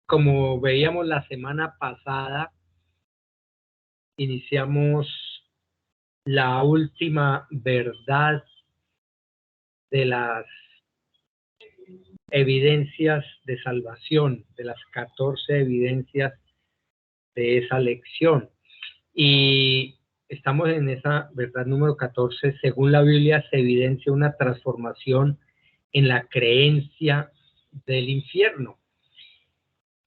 Como veíamos la semana pasada, iniciamos la última verdad de las evidencias de salvación, de las 14 evidencias de esa lección. Y estamos en esa verdad número 14. Según la Biblia, se evidencia una transformación en la creencia del infierno.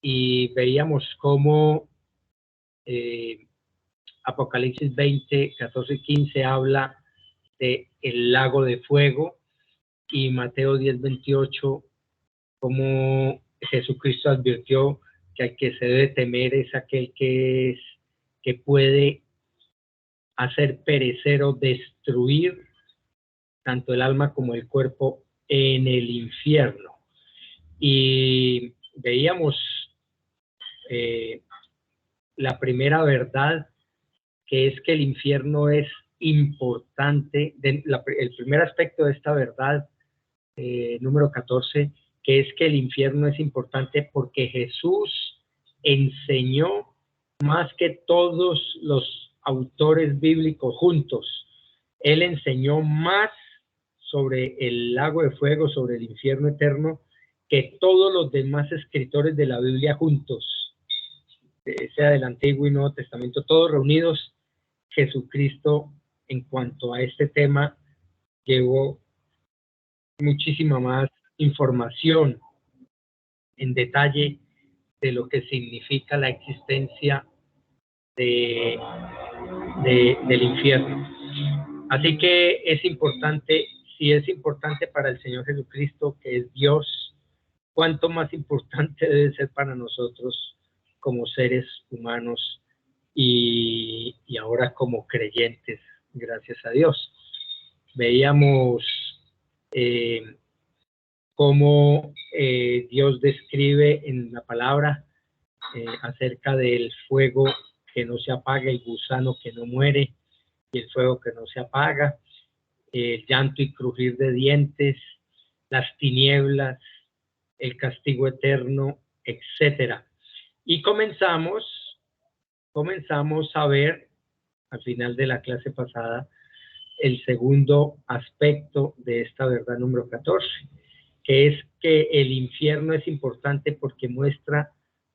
Y veíamos cómo Apocalipsis 20, 14 y 15 habla de el lago de fuego, y Mateo 10, 28, como Jesucristo advirtió que al que se debe temer es aquel que puede hacer perecer o destruir tanto el alma como el cuerpo en el infierno. Y veíamos la primera verdad, que es que el infierno es importante. El primer aspecto de esta verdad, número 14, que es que el infierno es importante porque Jesús enseñó más que todos los autores bíblicos juntos. Él enseñó más sobre el lago de fuego, sobre el infierno eterno, que todos los demás escritores de la Biblia juntos, sea del Antiguo y Nuevo Testamento, todos reunidos. Jesucristo, en cuanto a este tema, llevó muchísima más información en detalle de lo que significa la existencia del infierno. Así que es importante, si es importante para el Señor Jesucristo, que es Dios, cuánto más importante debe ser para nosotros como seres humanos y ahora como creyentes, gracias a Dios. Veíamos cómo Dios describe en la palabra acerca del fuego que no se apaga, el gusano que no muere y el fuego que no se apaga, el llanto y crujir de dientes, las tinieblas, el castigo eterno, etcétera. Y comenzamos a ver, al final de la clase pasada, el segundo aspecto de esta verdad número 14, que es que el infierno es importante porque muestra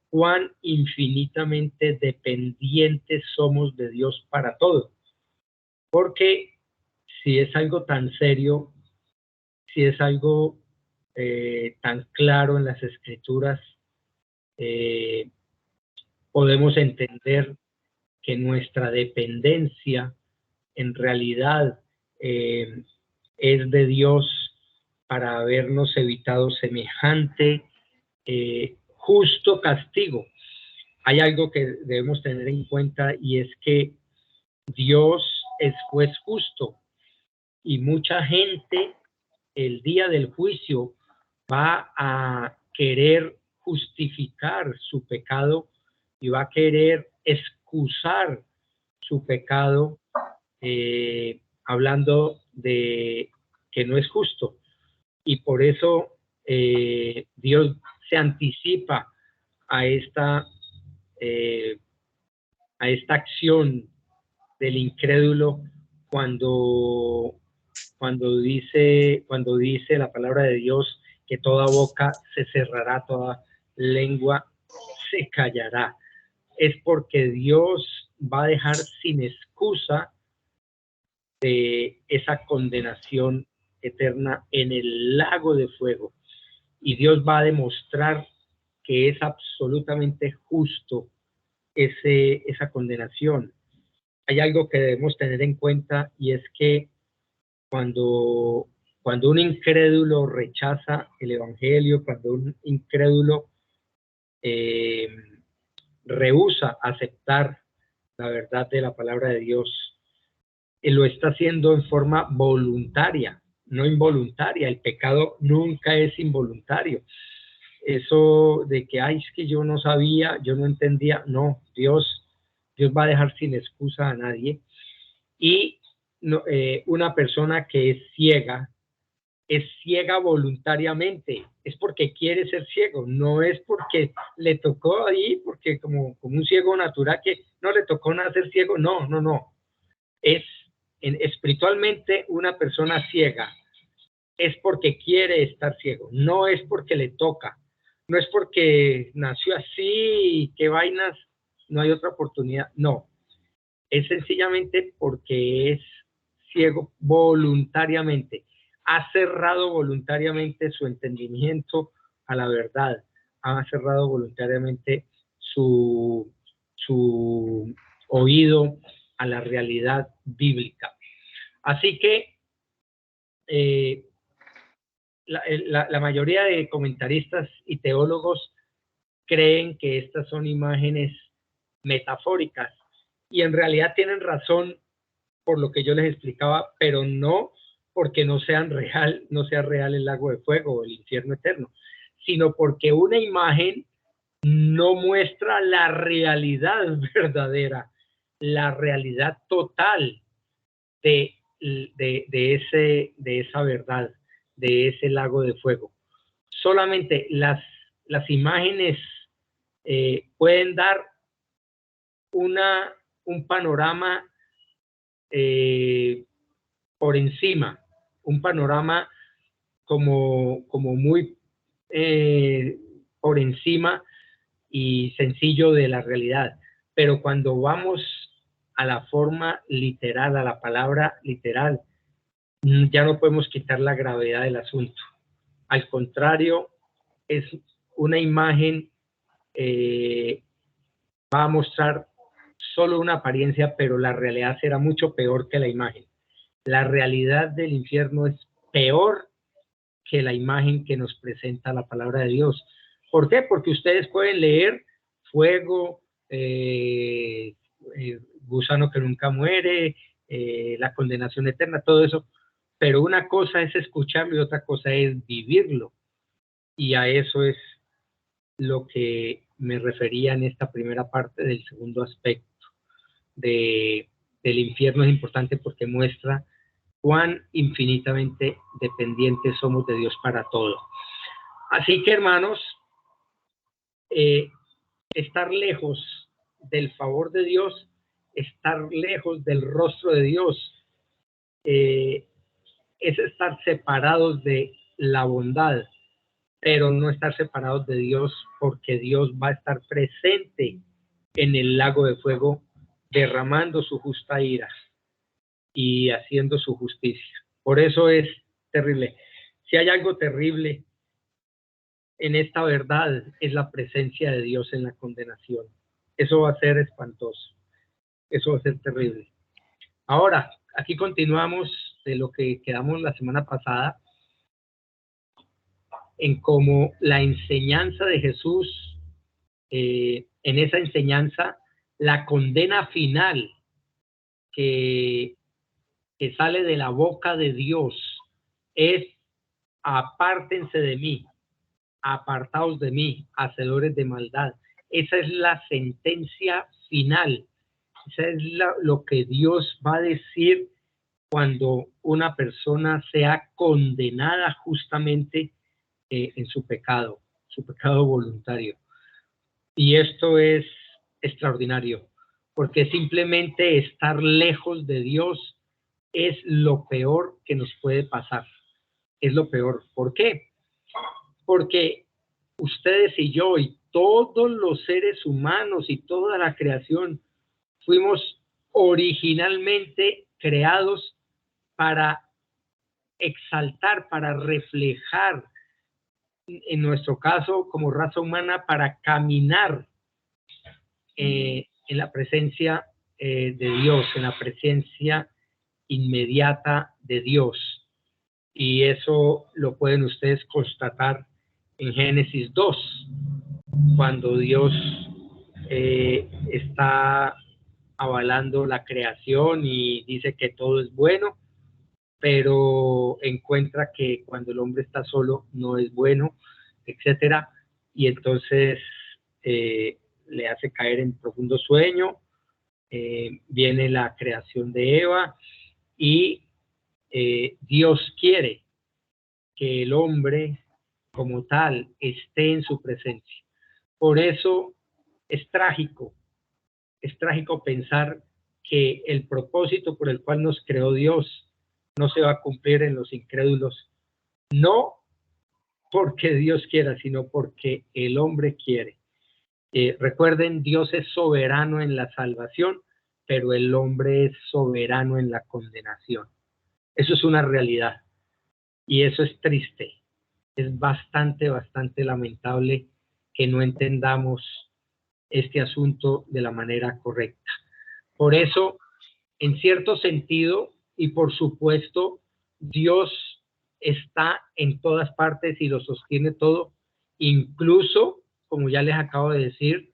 cuán infinitamente dependientes somos de Dios para todo. Porque si es algo tan serio, si es algo tan claro en las Escrituras, podemos entender que nuestra dependencia en realidad es de Dios para habernos evitado semejante justo castigo. Hay algo que debemos tener en cuenta, y es que Dios es juez justo, y mucha gente el día del juicio va a querer justificar su pecado y va a querer excusar su pecado, hablando de que no es justo. Y por eso Dios se anticipa a esta acción del incrédulo cuando dice la palabra de Dios que toda boca se cerrará, toda lengua se callará. Es porque Dios va a dejar sin excusa de esa condenación eterna en el lago de fuego. Y Dios va a demostrar que es absolutamente justo esa condenación. Hay algo que debemos tener en cuenta, y es que cuando un incrédulo rechaza el evangelio, cuando un incrédulo rehúsa aceptar la verdad de la palabra de Dios, lo está haciendo en forma voluntaria, no involuntaria. El pecado nunca es involuntario. Eso de que, ay, es que yo no sabía, yo no entendía, no, Dios va a dejar sin excusa a nadie. Y no, una persona que es ciega voluntariamente, porque quiere ser ciego, no es porque le tocó ahí, porque como un ciego natural que no le tocó nacer ciego, no, no, no. Es espiritualmente una persona ciega, es porque quiere estar ciego, no es porque le toca, no es porque nació así y qué vainas, no hay otra oportunidad, no. Es sencillamente porque es ciego voluntariamente, ha cerrado voluntariamente su entendimiento a la verdad, ha cerrado voluntariamente su oído a la realidad bíblica. Así que la mayoría de comentaristas y teólogos creen que estas son imágenes metafóricas y en realidad tienen razón por lo que yo les explicaba, pero no porque no sea real el lago de fuego o el infierno eterno, sino porque una imagen no muestra la realidad verdadera, la realidad total de, de esa verdad, de ese lago de fuego. Solamente las imágenes pueden dar un panorama por encima, un panorama como muy por encima y sencillo de la realidad. Pero cuando vamos a la forma literal, a la palabra literal, ya no podemos quitar la gravedad del asunto. Al contrario, es una imagen, va a mostrar solo una apariencia, pero la realidad será mucho peor que la imagen. La realidad del infierno es peor que la imagen que nos presenta la palabra de Dios. ¿Por qué? Porque ustedes pueden leer fuego, gusano que nunca muere, la condenación eterna, todo eso, pero una cosa es escucharlo y otra cosa es vivirlo. Y a eso es lo que me refería en esta primera parte del segundo aspecto del infierno. Es importante porque muestra cuán infinitamente dependientes somos de Dios para todo. Así que, hermanos, estar lejos del favor de Dios, estar lejos del rostro de Dios, es estar separados de la bondad, pero no estar separados de Dios, porque Dios va a estar presente en el lago de fuego, derramando su justa ira y haciendo su justicia. Por eso es terrible. Si hay algo terrible en esta verdad, es la presencia de Dios en la condenación. Eso va a ser espantoso. Eso va a ser terrible. Ahora, aquí continuamos de lo que quedamos la semana pasada, en cómo la enseñanza de Jesús, en esa enseñanza, la condena final que sale de la boca de Dios es: apártense de mí, apartaos de mí, hacedores de maldad. Esa es la sentencia final. Esa es lo que Dios va a decir cuando una persona sea condenada justamente en su pecado voluntario. Y esto es extraordinario, porque simplemente estar lejos de Dios es lo peor que nos puede pasar. Es lo peor. ¿Por qué? Porque ustedes y yo y todos los seres humanos y toda la creación fuimos originalmente creados para exaltar, para reflejar, en nuestro caso como raza humana, para caminar en la presencia de Dios, en la presencia inmediata de Dios. Y eso lo pueden ustedes constatar en Génesis 2, cuando Dios está avalando la creación y dice que todo es bueno, pero encuentra que cuando el hombre está solo no es bueno, etcétera, y entonces le hace caer en profundo sueño. Viene la creación de Eva y Dios quiere que el hombre como tal esté en su presencia. Por eso es trágico pensar que el propósito por el cual nos creó Dios no se va a cumplir en los incrédulos, no porque Dios quiera, sino porque el hombre quiere. Recuerden, Dios es soberano en la salvación, pero el hombre es soberano en la condenación. Eso es una realidad y eso es triste. Es bastante lamentable que no entendamos este asunto de la manera correcta. Por eso, en cierto sentido, y por supuesto, Dios está en todas partes y lo sostiene todo, incluso, como ya les acabo de decir,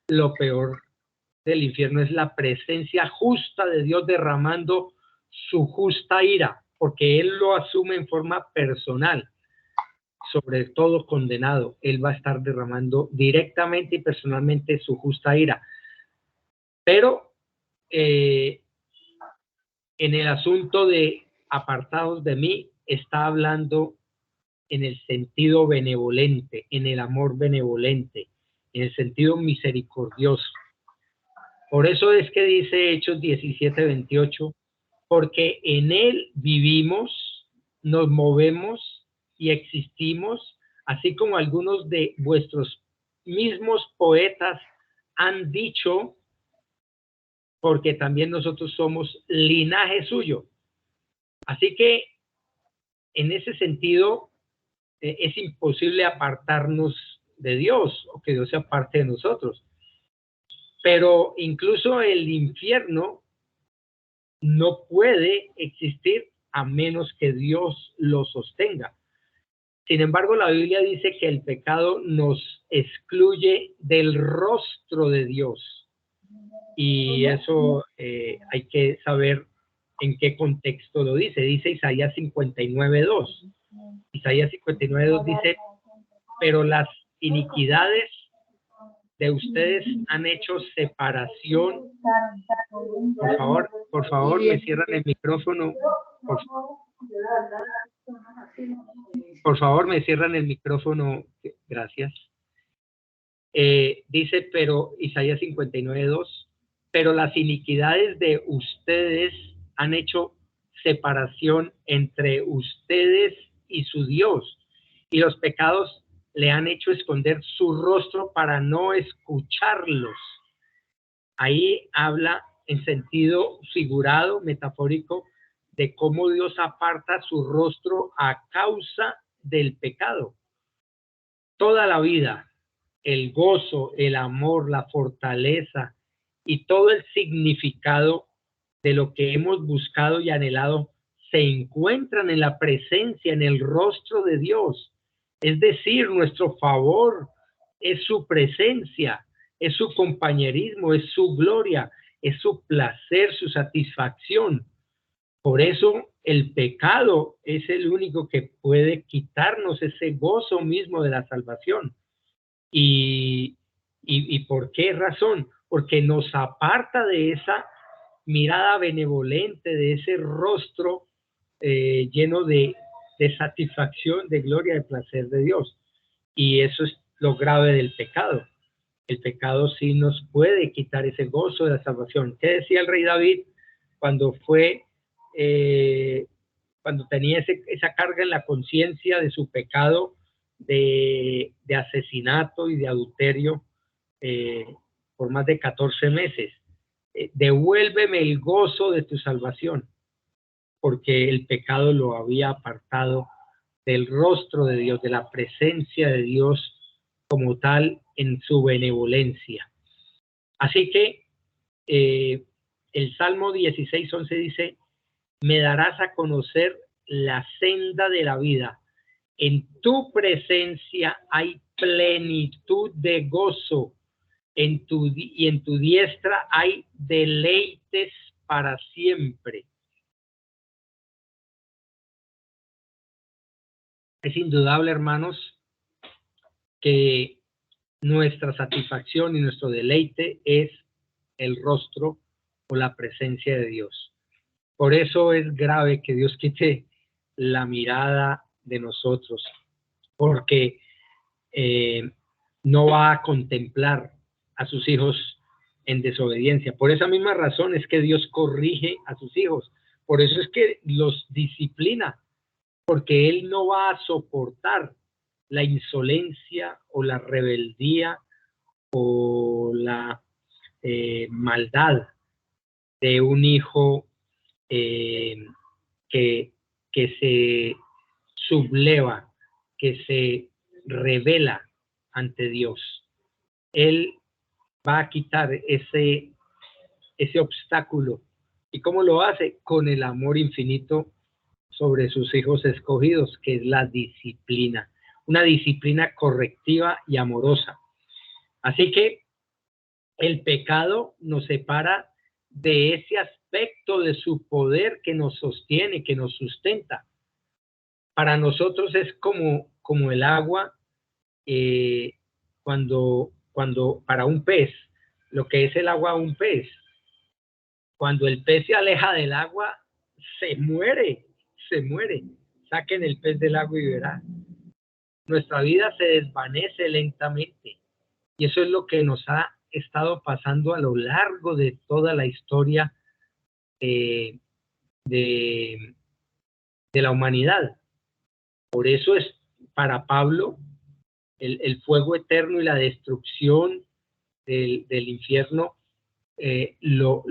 lo peor del infierno es la presencia justa de Dios derramando su justa ira, porque Él lo asume en forma personal. Sobre todo condenado, Él va a estar derramando directamente y personalmente su justa ira. Pero en el asunto de apartados de mí, está hablando en el sentido benevolente, en el amor benevolente, en el sentido misericordioso. Por eso es que dice Hechos 17:28, porque en Él vivimos, nos movemos y existimos, así como algunos de vuestros mismos poetas han dicho, porque también nosotros somos linaje suyo. Así que en ese sentido es imposible apartarnos de Dios o que Dios sea parte de nosotros. Pero incluso el infierno no puede existir a menos que Dios lo sostenga. Sin embargo, la Biblia dice que el pecado nos excluye del rostro de Dios. Y eso hay que saber en qué contexto lo dice. Dice Isaías 59:2. Isaías 59:2 dice, pero las iniquidades de ustedes han hecho separación. Por favor, me cierran el micrófono. Por favor, me cierran el micrófono. Gracias. Dice, pero Isaías 59:2, pero las iniquidades de ustedes han hecho separación entre ustedes y su Dios, y los pecados le han hecho esconder su rostro para no escucharlos. Ahí habla en sentido figurado, metafórico, de cómo Dios aparta su rostro a causa del pecado. Toda la vida, el gozo, el amor, la fortaleza y todo el significado de lo que hemos buscado y anhelado se encuentran en la presencia, en el rostro de Dios. Es decir, nuestro favor es su presencia, es su compañerismo, es su gloria, es su placer, su satisfacción. Por eso el pecado es el único que puede quitarnos ese gozo mismo de la salvación. ¿Y por qué razón? Porque nos aparta de esa mirada benevolente, de ese rostro lleno de satisfacción, de gloria, de placer de Dios. Y eso es lo grave del pecado. El pecado sí nos puede quitar ese gozo de la salvación. ¿Qué decía el rey David cuando cuando tenía esa carga en la conciencia de su pecado de asesinato y de adulterio por más de 14 meses? Devuélveme el gozo de tu salvación, porque el pecado lo había apartado del rostro de Dios, de la presencia de Dios como tal en su benevolencia. Así que el Salmo 16:11 dice, me darás a conocer la senda de la vida. En tu presencia hay plenitud de gozo, y en tu diestra hay deleites para siempre. Es indudable, hermanos, que nuestra satisfacción y nuestro deleite es el rostro o la presencia de Dios. Por eso es grave que Dios quite la mirada de nosotros. porque no va a contemplar a sus hijos en desobediencia. Por esa misma razón es que Dios corrige a sus hijos. Por eso es que los disciplina, porque Él no va a soportar la insolencia o la rebeldía o la maldad de un hijo que se subleva, que se revela ante Dios. Él va a quitar ese obstáculo. ¿Y cómo lo hace? Con el amor infinito sobre sus hijos escogidos, que es la disciplina, una disciplina correctiva y amorosa. Así que el pecado nos separa de ese aspecto de su poder que nos sostiene, que nos sustenta. Para nosotros es como el agua, cuando para un pez, lo que es el agua a un pez, cuando el pez se aleja del agua, se muere. Saquen el pez del agua y verán. Nuestra vida se desvanece lentamente. Y eso es lo que nos ha estado pasando a lo largo de toda la historia de la humanidad. Por eso es para Pablo el fuego eterno y la destrucción del infierno, lo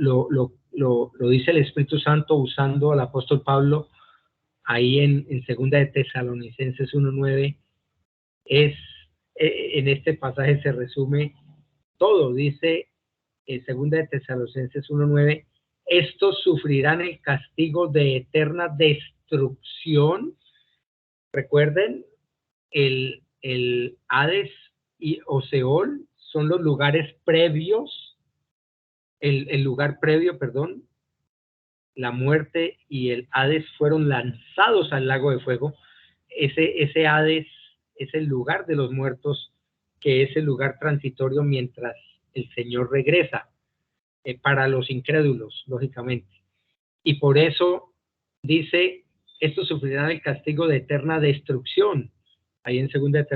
dice el Espíritu Santo usando al apóstol Pablo ahí en segunda de Tesalonicenses 1:9. En este pasaje se resume todo. Dice en segunda de Tesalonicenses 1:9, estos sufrirán el castigo de eterna destrucción. Recuerden, el Hades o Seol son los lugares previos, el lugar previo, perdón, la muerte y el Hades fueron lanzados al lago de fuego. Ese Hades es el lugar de los muertos, que es el lugar transitorio mientras el Señor regresa, para los incrédulos, lógicamente. Y por eso dice, estos sufrirán el castigo de eterna destrucción, ahí en 2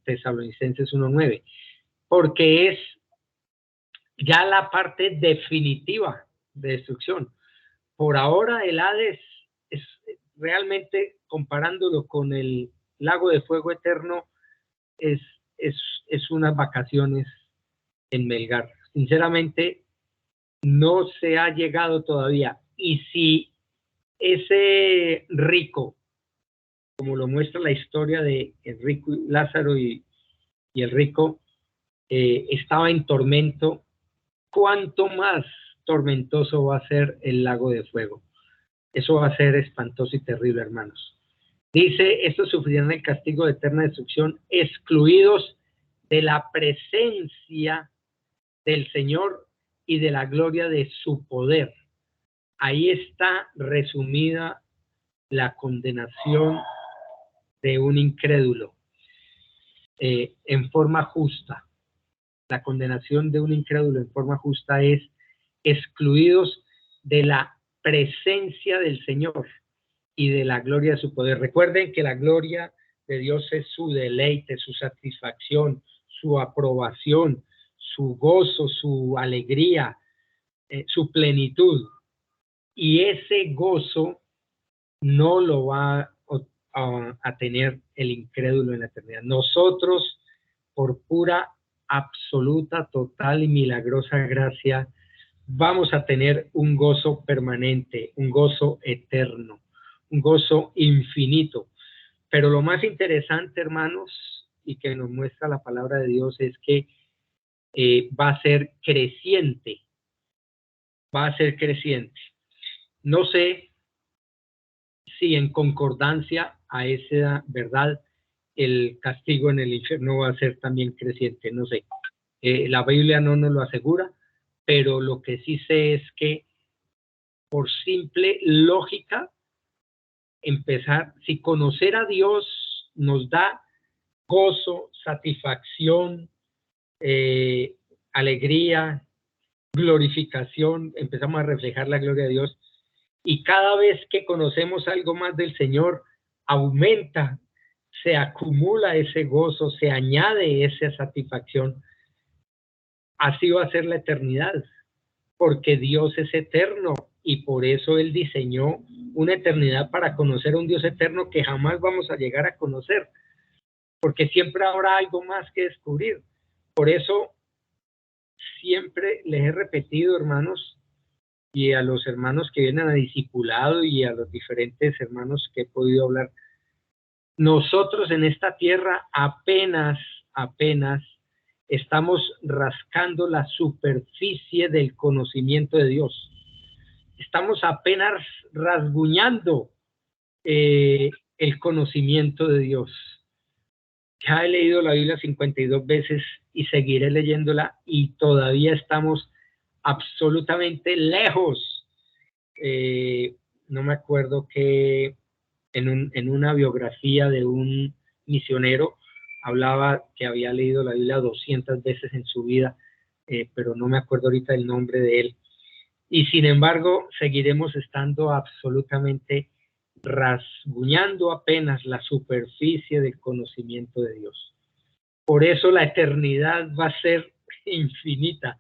Tesalonicenses 1:9, porque es ya la parte definitiva de destrucción. Por ahora el Hades es realmente, comparándolo con el lago de fuego eterno, es unas vacaciones en Melgar. Sinceramente, no se ha llegado todavía. Y si ese rico, como lo muestra la historia de el rico Lázaro y el rico, estaba en tormento, ¿cuánto más tormentoso va a ser el lago de fuego? Eso va a ser espantoso y terrible, hermanos. Dice, estos sufrirán el castigo de eterna destrucción, excluidos de la presencia del Señor y de la gloria de su poder. Ahí está resumida la condenación de un incrédulo, en forma justa. La condenación de un incrédulo en forma justa es excluidos de la presencia del Señor y de la gloria de su poder. Recuerden que la gloria de Dios es su deleite, su satisfacción, su aprobación, su gozo, su alegría, su plenitud. Y ese gozo no lo va a tener el incrédulo en la eternidad. Nosotros, por pura, absoluta, total y milagrosa gracia, vamos a tener un gozo permanente, un gozo eterno, un gozo infinito. Pero lo más interesante, hermanos, y que nos muestra la palabra de Dios, es que va a ser creciente, va a ser creciente. No sé si en concordancia a esa verdad el castigo en el infierno va a ser también creciente, no sé. La Biblia no nos lo asegura, pero lo que sí sé es que por simple lógica, si conocer a Dios nos da gozo, satisfacción, alegría, glorificación, empezamos a reflejar la gloria de Dios, y cada vez que conocemos algo más del Señor, aumenta, se acumula ese gozo, se añade esa satisfacción. Así va a ser la eternidad, porque Dios es eterno y por eso Él diseñó una eternidad para conocer a un Dios eterno que jamás vamos a llegar a conocer, porque siempre habrá algo más que descubrir. Por eso siempre les he repetido, hermanos, y a los hermanos que vienen a discipulado y a los diferentes hermanos que he podido hablar, nosotros en esta tierra apenas estamos rascando la superficie del conocimiento de Dios. Estamos apenas rasguñando el conocimiento de Dios. Ya he leído la Biblia 52 veces y seguiré leyéndola y todavía estamos absolutamente lejos. No me acuerdo que en una biografía de un misionero hablaba que había leído la Biblia 200 veces en su vida, pero no me acuerdo ahorita el nombre de él. Y sin embargo, seguiremos estando absolutamente rasguñando apenas la superficie del conocimiento de Dios. Por eso la eternidad va a ser infinita.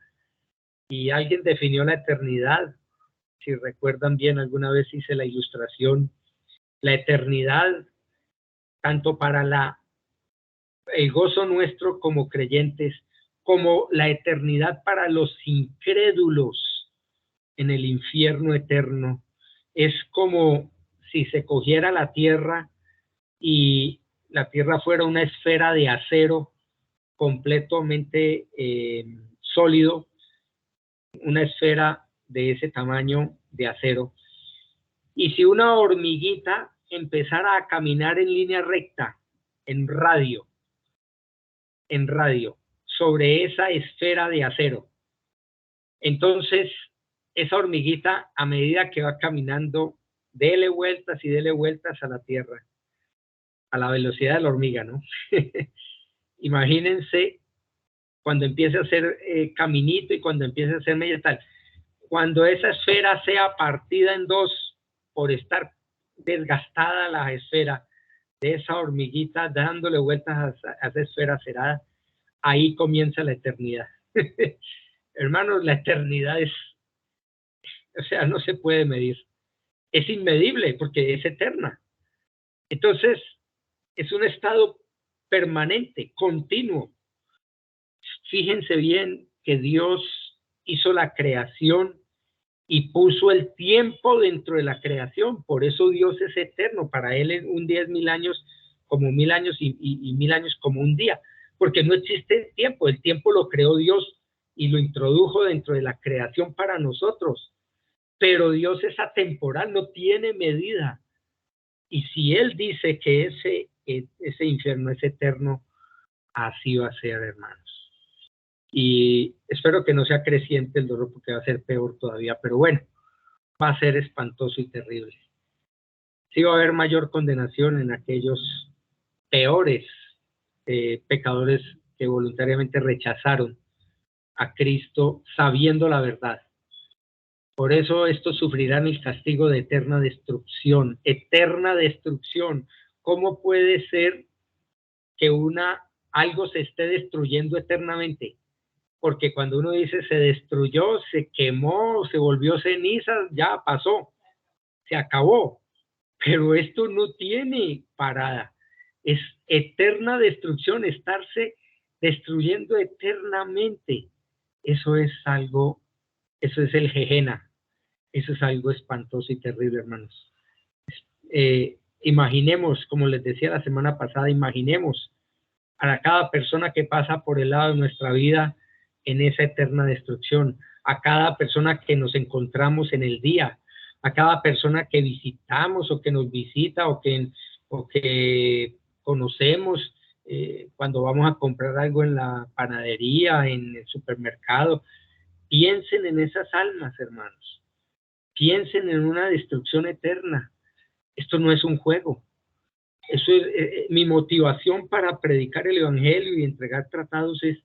Y alguien definió la eternidad, si recuerdan bien, alguna vez hice la ilustración, la eternidad, tanto para el gozo nuestro como creyentes, como la eternidad para los incrédulos en el infierno eterno, es como si se cogiera la tierra y la tierra fuera una esfera de acero completamente sólido, una esfera de ese tamaño de acero. Y si una hormiguita empezara a caminar en línea recta, en radio, sobre esa esfera de acero, entonces esa hormiguita, a medida que va caminando, dele vueltas y dele vueltas a la tierra, a la velocidad de la hormiga, ¿no? Imagínense cuando empiece a hacer caminito y cuando empiece a hacer media tal. Cuando esa esfera sea partida en dos por estar desgastada la esfera de esa hormiguita dándole vueltas a esa esfera cerrada, ahí comienza la eternidad. Hermanos, la eternidad o sea, no se puede medir. Es inmedible porque es eterna. Entonces, es un estado permanente, continuo. Fíjense bien que Dios hizo la creación y puso el tiempo dentro de la creación. Por eso Dios es eterno. Para Él un día es 1000 años como 1000 años y 1000 años como un día. Porque no existe tiempo. El tiempo lo creó Dios y lo introdujo dentro de la creación para nosotros. Pero Dios es atemporal, no tiene medida. Y si Él dice que ese infierno es eterno, así va a ser, hermanos. Y espero que no sea creciente el dolor porque va a ser peor todavía, pero bueno, va a ser espantoso y terrible. Sí va a haber mayor condenación en aquellos peores pecadores que voluntariamente rechazaron a Cristo sabiendo la verdad. Por eso estos sufrirán el castigo de eterna destrucción. Eterna destrucción. ¿Cómo puede ser que algo se esté destruyendo eternamente? Porque cuando uno dice se destruyó, se quemó, se volvió ceniza, ya pasó, se acabó. Pero esto no tiene parada. Es eterna destrucción, estarse destruyendo eternamente. Eso es el Gehenna. Eso es algo espantoso y terrible, hermanos. Imaginemos, como les decía la semana pasada, imaginemos a cada persona que pasa por el lado de nuestra vida en esa eterna destrucción, a cada persona que nos encontramos en el día, a cada persona que visitamos o que nos visita o que conocemos cuando vamos a comprar algo en la panadería, en el supermercado. Piensen en esas almas, hermanos. Piensen en una destrucción eterna. Esto no es un juego. Eso es mi motivación para predicar el evangelio y entregar tratados es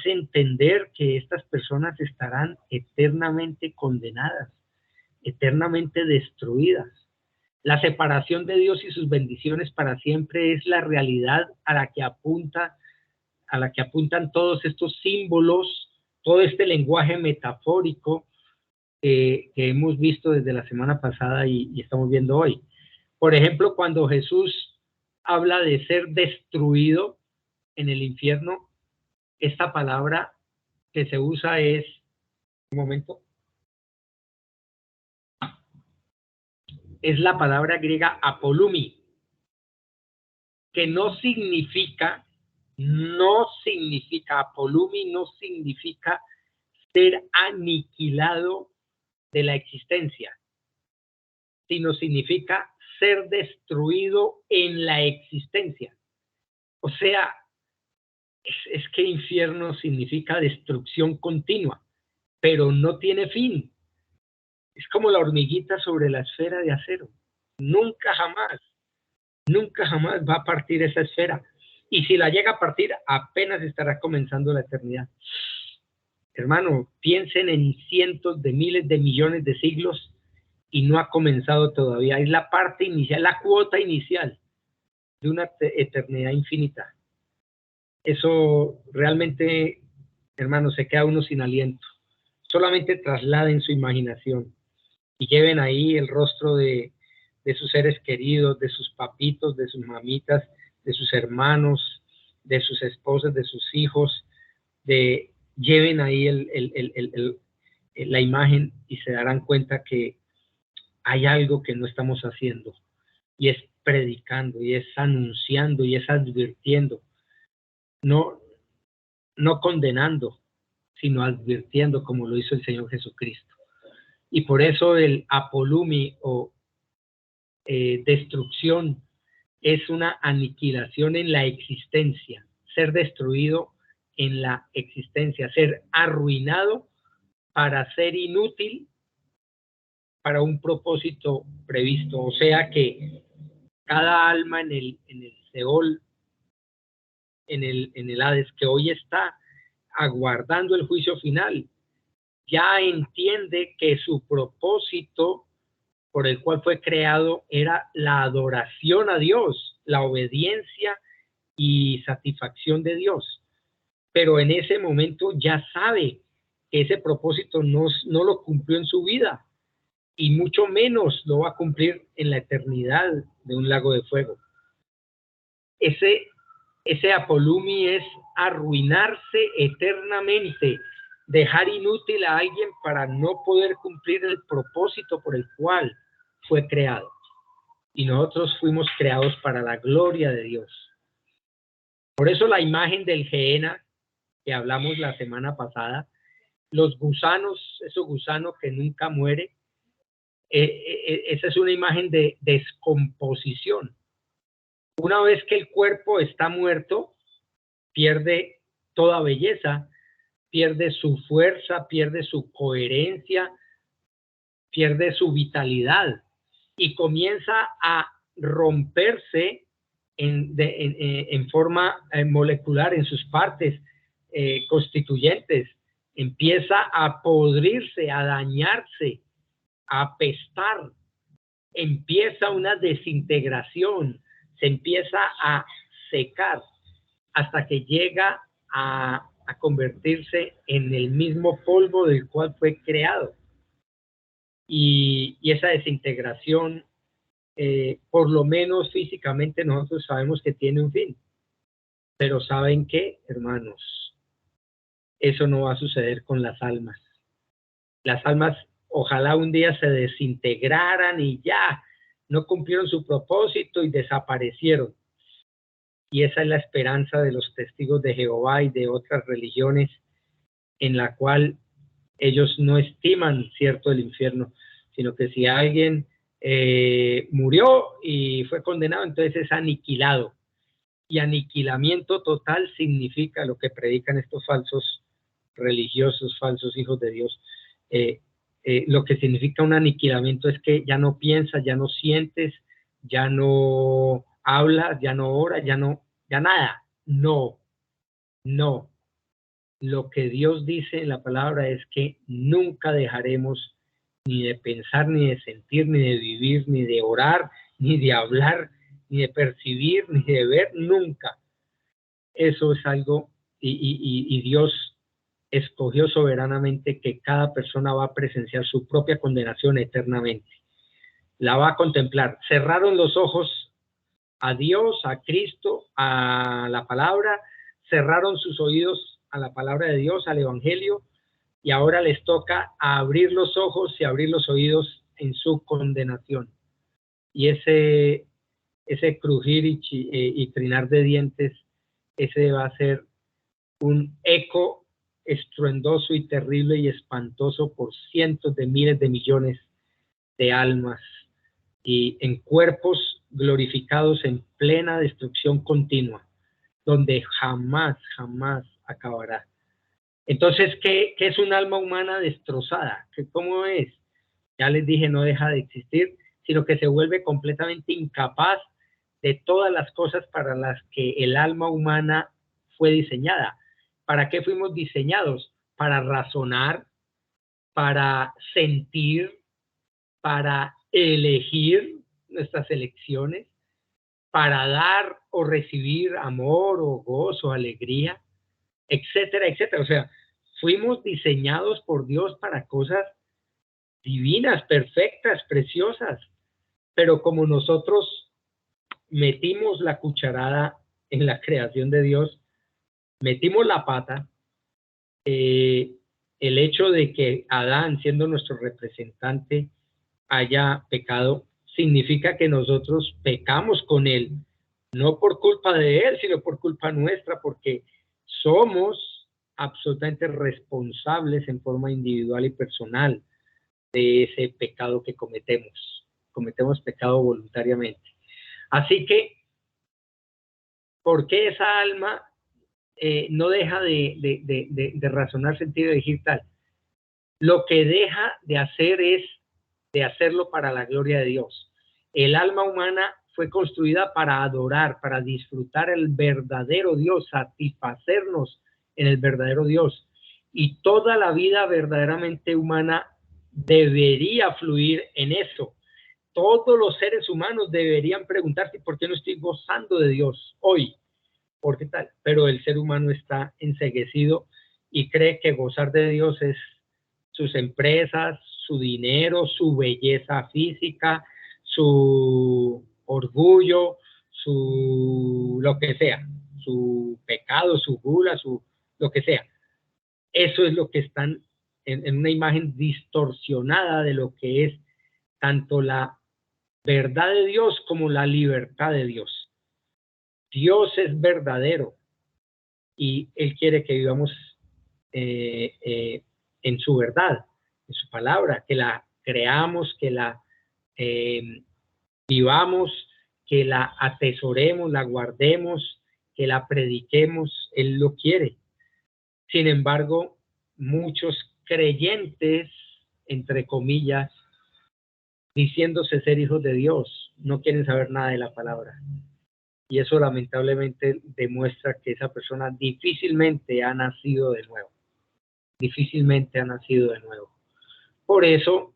entender que estas personas estarán eternamente condenadas, eternamente destruidas. La separación de Dios y sus bendiciones para siempre es la realidad a la que apuntan todos estos símbolos, todo este lenguaje metafórico que hemos visto desde la semana pasada y estamos viendo hoy. Por ejemplo, cuando Jesús habla de ser destruido en el infierno, esta palabra que se usa es, un momento, es la palabra griega apolumi, que apolumi no significa ser aniquilado de la existencia, sino significa ser destruido en la existencia. O sea, es que infierno significa destrucción continua, pero no tiene fin. Es como la hormiguita sobre la esfera de acero. Nunca jamás va a partir esa esfera. Y si la llega a partir, apenas estará comenzando la eternidad. Hermano, piensen en cientos de miles de millones de siglos y no ha comenzado todavía. Es la parte inicial, la cuota inicial de una eternidad infinita. Eso realmente, hermano, se queda uno sin aliento. Solamente trasladen su imaginación y lleven ahí el rostro de sus seres queridos, de sus papitos, de sus mamitas, de sus hermanos, de sus esposas, de sus hijos, lleven ahí la imagen y se darán cuenta que hay algo que no estamos haciendo, y es predicando, y es anunciando, y es advirtiendo, no condenando, sino advirtiendo, como lo hizo el Señor Jesucristo. Y por eso el apolumi o destrucción es una aniquilación en la existencia, ser destruido en la existencia, ser arruinado para ser inútil para un propósito previsto. O sea que cada alma en el Seol, en el Hades, que hoy está aguardando el juicio final, ya entiende que su propósito por el cual fue creado era la adoración a Dios, la obediencia y satisfacción de Dios. Pero en ese momento ya sabe que ese propósito no lo cumplió en su vida, y mucho menos lo va a cumplir en la eternidad de un lago de fuego. Ese apolumi es arruinarse eternamente, dejar inútil a alguien para no poder cumplir el propósito por el cual fue creado. Y nosotros fuimos creados para la gloria de Dios. Por eso la imagen del Gehenna que hablamos la semana pasada, los gusanos, esos gusanos que nunca mueren, esa es una imagen de descomposición. Una vez que el cuerpo está muerto, pierde toda belleza, pierde su fuerza, pierde su coherencia, pierde su vitalidad y comienza a romperse en forma molecular en sus partes constituyentes. Empieza a podrirse, a dañarse, a apestar. Empieza una desintegración, se empieza a secar hasta que llega a convertirse en el mismo polvo del cual fue creado. Y esa desintegración, por lo menos físicamente, nosotros sabemos que tiene un fin. Pero ¿saben qué, hermanos? Eso no va a suceder con las almas. Las almas, ojalá un día se desintegraran y ya no cumplieron su propósito y desaparecieron. Y esa es la esperanza de los testigos de Jehová y de otras religiones, en la cual ellos no estiman cierto el infierno, sino que si alguien murió y fue condenado, entonces es aniquilado. Y aniquilamiento total significa lo que predican estos falsos religiosos, falsos hijos de Dios. Lo que significa un aniquilamiento es que ya no piensas, ya no sientes, ya no hablas, ya no oras, ya nada. No. Lo que Dios dice en la palabra es que nunca dejaremos ni de pensar, ni de sentir, ni de vivir, ni de orar, ni de hablar, ni de percibir, ni de ver, nunca. Eso es algo, y Dios escogió soberanamente que cada persona va a presenciar su propia condenación eternamente. La va a contemplar. Cerraron los ojos a Dios, a Cristo, a la palabra, cerraron sus oídos a la palabra de Dios, al Evangelio, y ahora les toca abrir los ojos y abrir los oídos en su condenación. Y ese crujir y trinar de dientes, ese va a ser un eco estruendoso y terrible y espantoso por cientos de miles de millones de almas y en cuerpos glorificados en plena destrucción continua, donde jamás acabará. Entonces, ¿qué es un alma humana destrozada? ¿Cómo es? Ya les dije, no deja de existir, sino que se vuelve completamente incapaz de todas las cosas para las que el alma humana fue diseñada. ¿Para qué fuimos diseñados? Para razonar, para sentir, para elegir nuestras elecciones, para dar o recibir amor o gozo, alegría, etcétera, etcétera. O sea, fuimos diseñados por Dios para cosas divinas, perfectas, preciosas, pero como nosotros metimos la cucharada en la creación de Dios, metimos la pata, el hecho de que Adán, siendo nuestro representante, haya pecado, significa que nosotros pecamos con él, no por culpa de él, sino por culpa nuestra, porque somos absolutamente responsables en forma individual y personal de ese pecado que cometemos. Cometemos pecado voluntariamente. Así que, ¿por qué esa alma no deja de razonar, sentir y decir tal? Lo que deja de hacer es de hacerlo para la gloria de Dios. El alma humana fue construida para adorar, para disfrutar el verdadero Dios, satisfacernos en el verdadero Dios. Y toda la vida verdaderamente humana debería fluir en eso. Todos los seres humanos deberían preguntarse por qué no estoy gozando de Dios hoy, por qué tal. Pero el ser humano está enceguecido y cree que gozar de Dios es sus empresas, su dinero, su belleza física, su orgullo, su lo que sea, su pecado, su gula, su lo que sea. Eso es lo que están en una imagen distorsionada de lo que es tanto la verdad de Dios como la libertad de Dios. Dios es verdadero y Él quiere que vivamos en su verdad, en su palabra, que la creamos, que la vivamos, que la atesoremos, la guardemos, que la prediquemos. Él lo quiere. Sin embargo, muchos creyentes, entre comillas, diciéndose ser hijos de Dios, no quieren saber nada de la palabra. Y eso lamentablemente demuestra que esa persona difícilmente ha nacido de nuevo. Difícilmente ha nacido de nuevo. Por eso,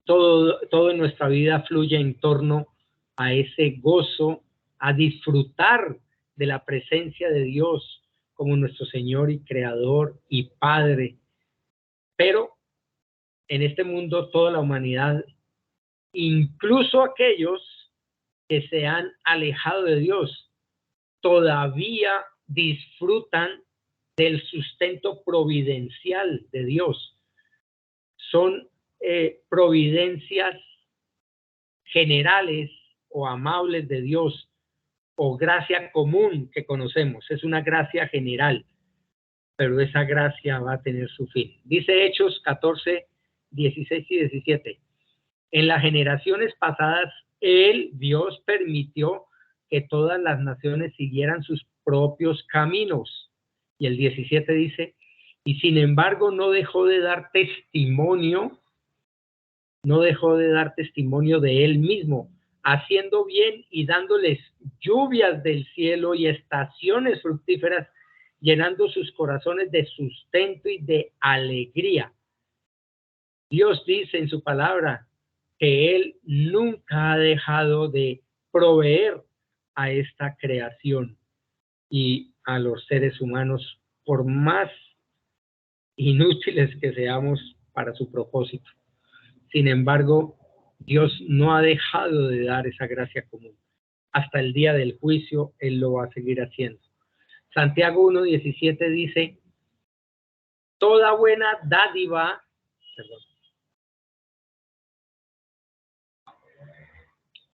todo en nuestra vida fluye en torno a ese gozo, a disfrutar de la presencia de Dios como nuestro Señor y Creador y Padre. Pero en este mundo toda la humanidad, incluso aquellos que se han alejado de Dios, todavía disfrutan del sustento providencial de Dios. Son providencias generales o amables de Dios, o gracia común que conocemos. Es una gracia general, pero esa gracia va a tener su fin. Dice Hechos 14, 16 y 17. En las generaciones pasadas, Dios permitió que todas las naciones siguieran sus propios caminos. Y el 17 dice, y sin embargo no dejó de dar testimonio de él mismo, haciendo bien y dándoles lluvias del cielo y estaciones fructíferas, llenando sus corazones de sustento y de alegría. Dios dice en su palabra que Él nunca ha dejado de proveer a esta creación y a los seres humanos, por más inútiles que seamos para su propósito. Sin embargo, Dios no ha dejado de dar esa gracia común. Hasta el día del juicio, Él lo va a seguir haciendo. Santiago 1:17 dice, toda buena dádiva,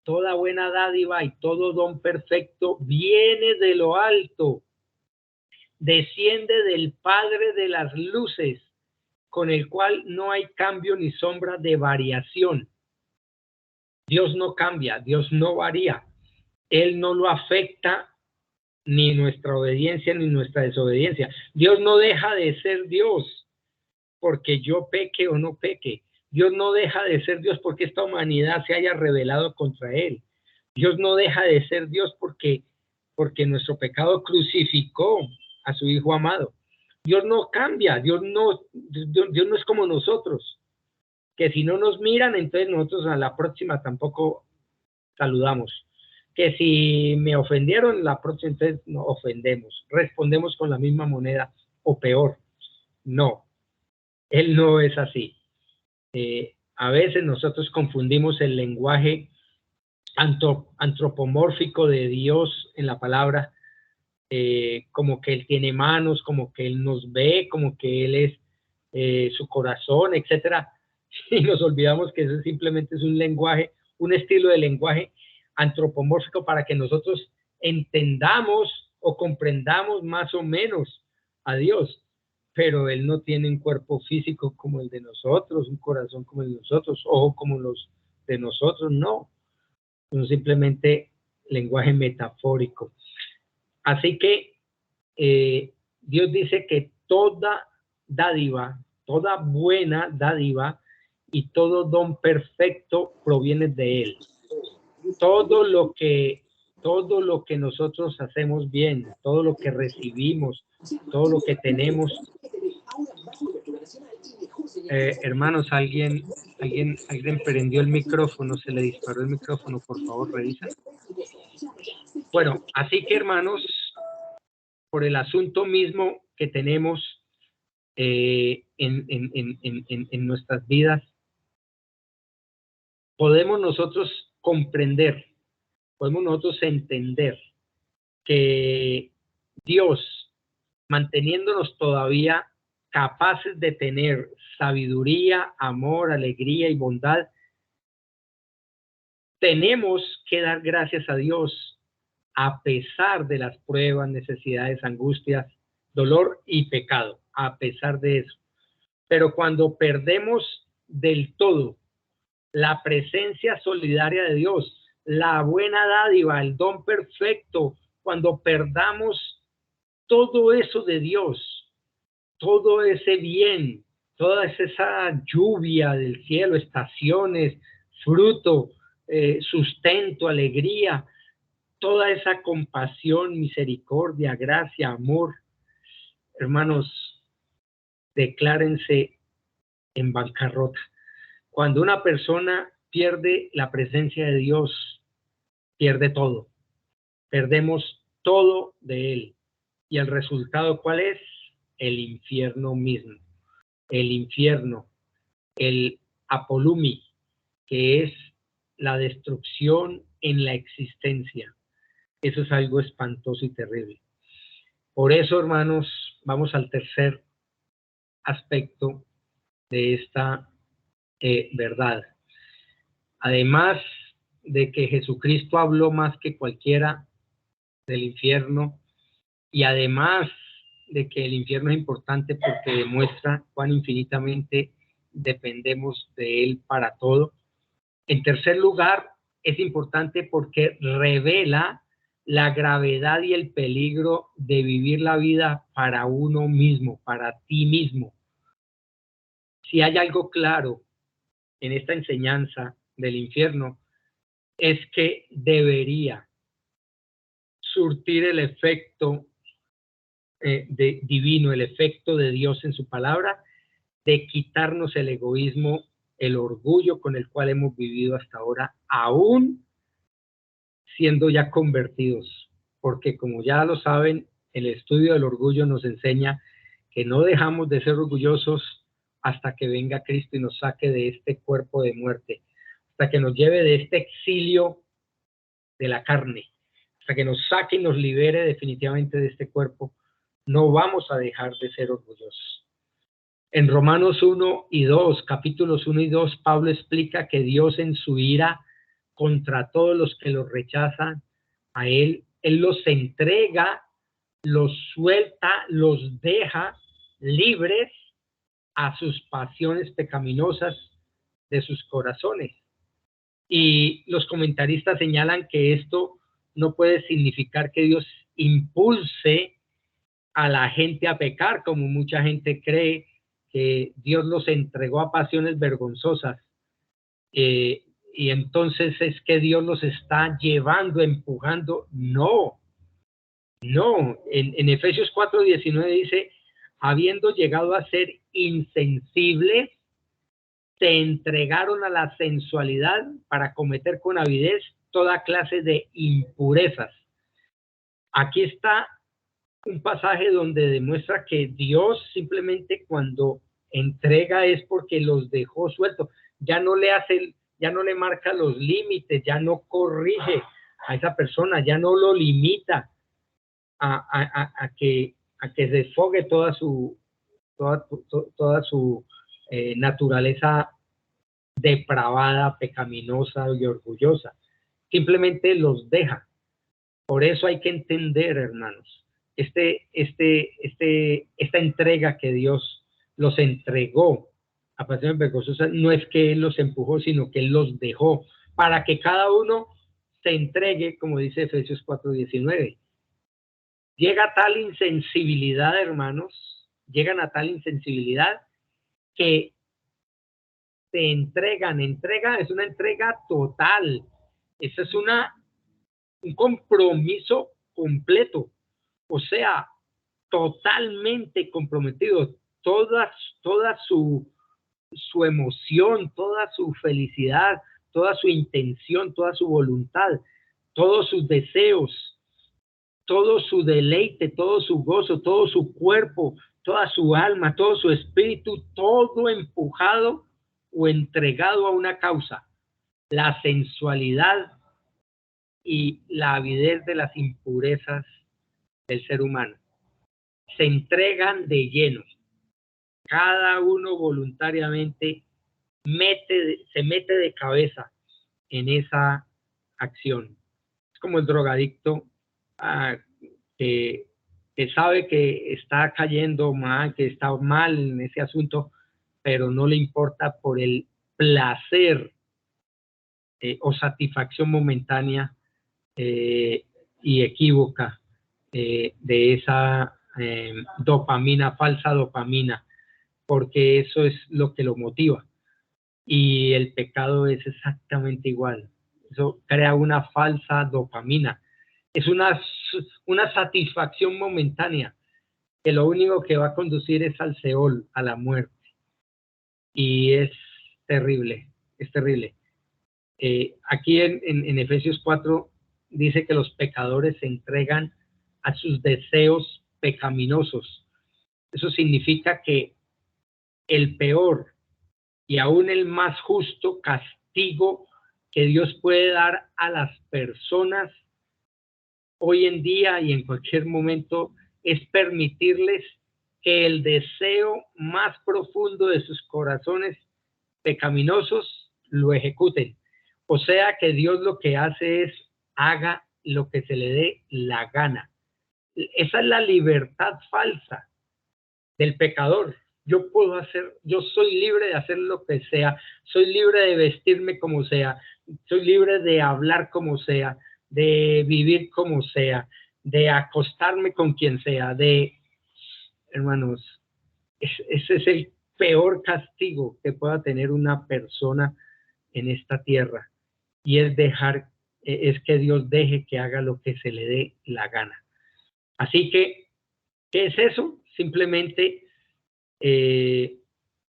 toda buena dádiva y todo don perfecto viene de lo alto, desciende del Padre de las luces, con el cual no hay cambio ni sombra de variación. Dios no cambia, Dios no varía. Él no lo afecta ni nuestra obediencia ni nuestra desobediencia. Dios no deja de ser Dios porque yo peque o no peque. Dios no deja de ser Dios porque esta humanidad se haya rebelado contra Él. Dios no deja de ser Dios porque nuestro pecado crucificó a su Hijo amado. Dios no cambia, Dios no es como nosotros, que si no nos miran, entonces nosotros a la próxima tampoco saludamos. Que si me ofendieron, la próxima entonces nos ofendemos, respondemos con la misma moneda o peor. No, Él no es así. A veces nosotros confundimos el lenguaje antropomórfico de Dios en la palabra, como que Él tiene manos, como que Él nos ve, como que Él es su corazón, etcétera. Y nos olvidamos que eso simplemente es un lenguaje, un estilo de lenguaje antropomórfico para que nosotros entendamos o comprendamos más o menos a Dios, pero Él no tiene un cuerpo físico como el de nosotros, un corazón como el de nosotros, ojos como los de nosotros, no, es simplemente lenguaje metafórico. Así que Dios dice que toda dádiva, toda buena dádiva y todo don perfecto proviene de Él. Todo lo que nosotros hacemos bien, todo lo que recibimos, todo lo que tenemos. Hermanos, alguien prendió el micrófono, se le disparó el micrófono, por favor, revisa. Bueno, así que hermanos, por el asunto mismo que tenemos en nuestras vidas, podemos nosotros comprender, podemos nosotros entender que Dios, manteniéndonos todavía capaces de tener sabiduría, amor, alegría y bondad, tenemos que dar gracias a Dios a pesar de las pruebas, necesidades, angustias, dolor y pecado, a pesar de eso. Pero cuando perdemos del todo la presencia solidaria de Dios, la buena dádiva, el don perfecto, cuando perdamos todo eso de Dios, todo ese bien, toda esa lluvia del cielo, estaciones, fruto, sustento, alegría, toda esa compasión, misericordia, gracia, amor, hermanos, declárense en bancarrota. Cuando una persona pierde la presencia de Dios, pierde todo. Perdemos todo de Él. ¿Y el resultado cuál es? El infierno mismo. El infierno, el apolumi, que es la destrucción en la existencia. Eso es algo espantoso y terrible. Por eso, hermanos, vamos al tercer aspecto de esta verdad. Además de que Jesucristo habló más que cualquiera del infierno, y además de que el infierno es importante porque demuestra cuán infinitamente dependemos de él para todo. En tercer lugar, es importante porque revela la gravedad y el peligro de vivir la vida para uno mismo, para ti mismo. Si hay algo claro en esta enseñanza del infierno, es que debería surtir el efecto divino, el efecto de Dios en su palabra, de quitarnos el egoísmo, el orgullo con el cual hemos vivido hasta ahora, aún siendo ya convertidos, porque como ya lo saben, el estudio del orgullo nos enseña que no dejamos de ser orgullosos hasta que venga Cristo y nos saque de este cuerpo de muerte, hasta que nos lleve de este exilio de la carne, hasta que nos saque y nos libere definitivamente de este cuerpo. No vamos a dejar de ser orgullosos. En Romanos 1 y 2, capítulos 1 y 2, Pablo explica que Dios en su ira contra todos los que los rechazan a Él los entrega, los suelta, los deja libres a sus pasiones pecaminosas de sus corazones. Y los comentaristas señalan que esto no puede significar que Dios impulse a la gente a pecar, como mucha gente cree que Dios los entregó a pasiones vergonzosas. Y entonces es que Dios los está llevando, empujando. No, no. En Efesios 4:19 dice, habiendo llegado a ser insensibles, se entregaron a la sensualidad para cometer con avidez toda clase de impurezas. Aquí está un pasaje donde demuestra que Dios simplemente cuando entrega es porque los dejó sueltos, ya no le marca los límites, ya no corrige a esa persona, ya no lo limita a que desfogue toda su naturaleza depravada, pecaminosa y orgullosa. Simplemente los deja. Por eso hay que entender, hermanos, esta entrega que Dios los entregó a pasiones vergonzosas, no es que Él los empujó, sino que Él los dejó para que cada uno se entregue, como dice Efesios 4:19. Llega tal insensibilidad, hermanos, llegan a tal insensibilidad que se entregan. Es una entrega total. Esa es un compromiso completo, o sea, totalmente comprometido. Toda su emoción, toda su felicidad, toda su intención, toda su voluntad, todos sus deseos, todo su deleite, todo su gozo, todo su cuerpo, toda su alma, todo su espíritu, todo empujado o entregado a una causa, la sensualidad y la avidez de las impurezas del ser humano. Se entregan de lleno. Cada uno voluntariamente se mete de cabeza en esa acción. Es como el drogadicto que sabe que está cayendo mal, que está mal en ese asunto, pero no le importa por el placer o satisfacción momentánea y equívoca de esa dopamina, falsa dopamina, porque eso es lo que lo motiva. Y el pecado es exactamente igual. Eso crea una falsa dopamina. Es una satisfacción momentánea que lo único que va a conducir es al Seol, a la muerte. Y es terrible, es terrible. Aquí en Efesios 4 dice que los pecadores se entregan a sus deseos pecaminosos. Eso significa que el peor y aún el más justo castigo que Dios puede dar a las personas hoy en día y en cualquier momento es permitirles que el deseo más profundo de sus corazones pecaminosos lo ejecuten. O sea que Dios lo que hace es haga lo que se le dé la gana. Esa es la libertad falsa del pecador. Yo soy libre de hacer lo que sea, soy libre de vestirme como sea, soy libre de hablar como sea, de vivir como sea, de acostarme con quien sea, hermanos, ese es el peor castigo que pueda tener una persona en esta tierra, y es que Dios deje que haga lo que se le dé la gana. Así que, ¿qué es eso? Simplemente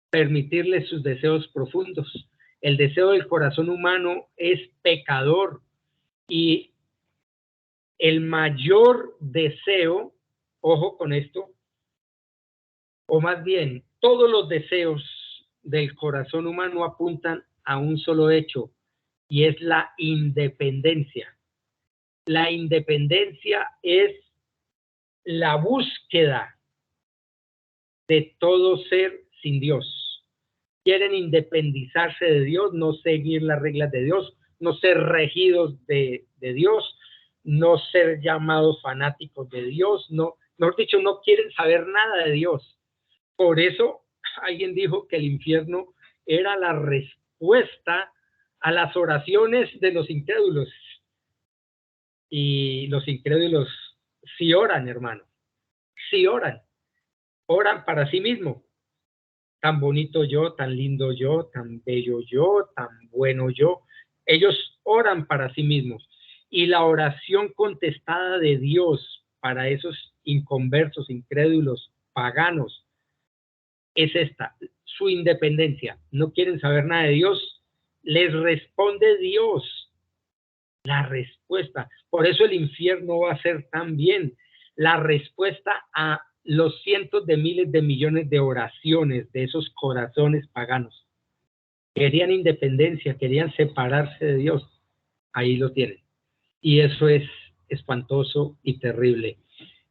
permitirle sus deseos profundos. El deseo del corazón humano es pecador y el mayor deseo, ojo con esto, o más bien, todos los deseos del corazón humano apuntan a un solo hecho, y es la independencia. La independencia es la búsqueda de todo ser sin Dios. Quieren independizarse de Dios, no seguir las reglas de Dios, no ser regidos de Dios, no ser llamados fanáticos de Dios, no, mejor dicho, no quieren saber nada de Dios. Por eso alguien dijo que el infierno era la respuesta a las oraciones de los incrédulos. Y los incrédulos sí oran, hermano, sí oran, oran para sí mismos. Tan bonito yo, tan lindo yo, tan bello yo, tan bueno yo. Ellos oran para sí mismos. Y la oración contestada de Dios para esos inconversos, incrédulos, paganos, es esta: su independencia. No quieren saber nada de Dios. Les responde Dios la respuesta. Por eso el infierno va a ser también la respuesta a los cientos de miles de millones de oraciones de esos corazones paganos. Querían independencia, querían separarse de Dios. Ahí lo tienen. Y eso es espantoso y terrible.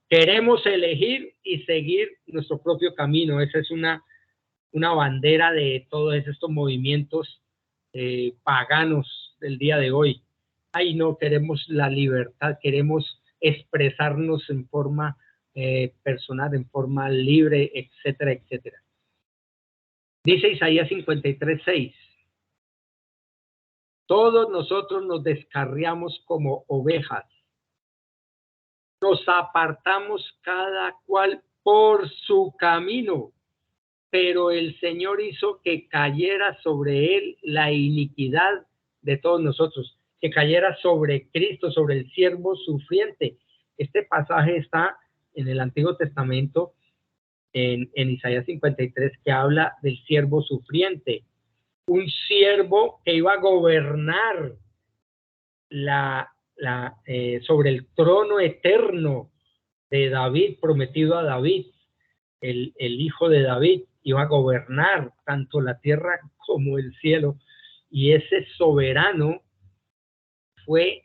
Queremos elegir y seguir nuestro propio camino. Esa es una bandera de todos estos movimientos paganos del día de hoy. Ay, no, queremos la libertad, queremos expresarnos en forma personal, en forma libre, etcétera, etcétera. Dice Isaías 53:6. Todos nosotros nos descarriamos como ovejas, nos apartamos cada cual por su camino, pero el Señor hizo que cayera sobre él la iniquidad de todos nosotros, que cayera sobre Cristo, sobre el siervo sufriente. Este pasaje está en el Antiguo Testamento, en Isaías 53, que habla del siervo sufriente, un siervo que iba a gobernar sobre el trono eterno de David, prometido a David, el hijo de David, iba a gobernar tanto la tierra como el cielo, y ese soberano fue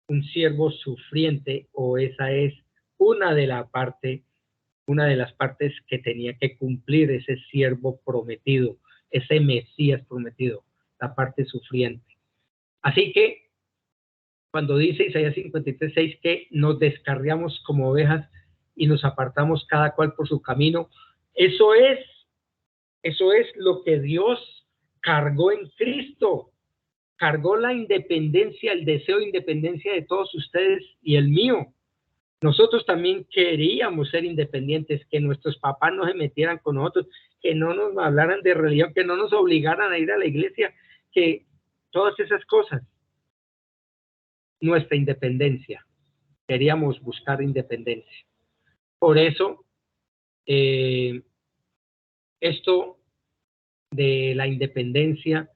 un siervo sufriente, o esa es una de las partes que tenía que cumplir ese siervo prometido, ese Mesías prometido, la parte sufriente. Así que cuando dice Isaías 53:6 que nos descarriamos como ovejas y nos apartamos cada cual por su camino, eso es lo que Dios cargó en Cristo. Cargó la independencia, el deseo de independencia de todos ustedes y el mío. Nosotros también queríamos ser independientes, que nuestros papás no se metieran con nosotros, que no nos hablaran de religión, que no nos obligaran a ir a la iglesia, que todas esas cosas. Nuestra independencia. Queríamos buscar independencia. Por eso, esto de la independencia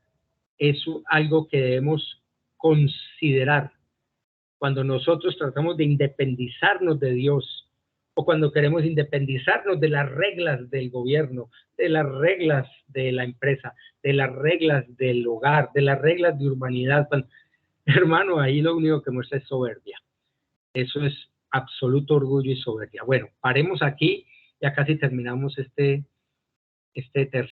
es algo que debemos considerar cuando nosotros tratamos de independizarnos de Dios, o cuando queremos independizarnos de las reglas del gobierno, de las reglas de la empresa, de las reglas del hogar, de las reglas de urbanidad. Hermano, ahí lo único que muestra es soberbia. Eso es absoluto orgullo y soberbia. Bueno, paremos aquí, ya casi terminamos este tercer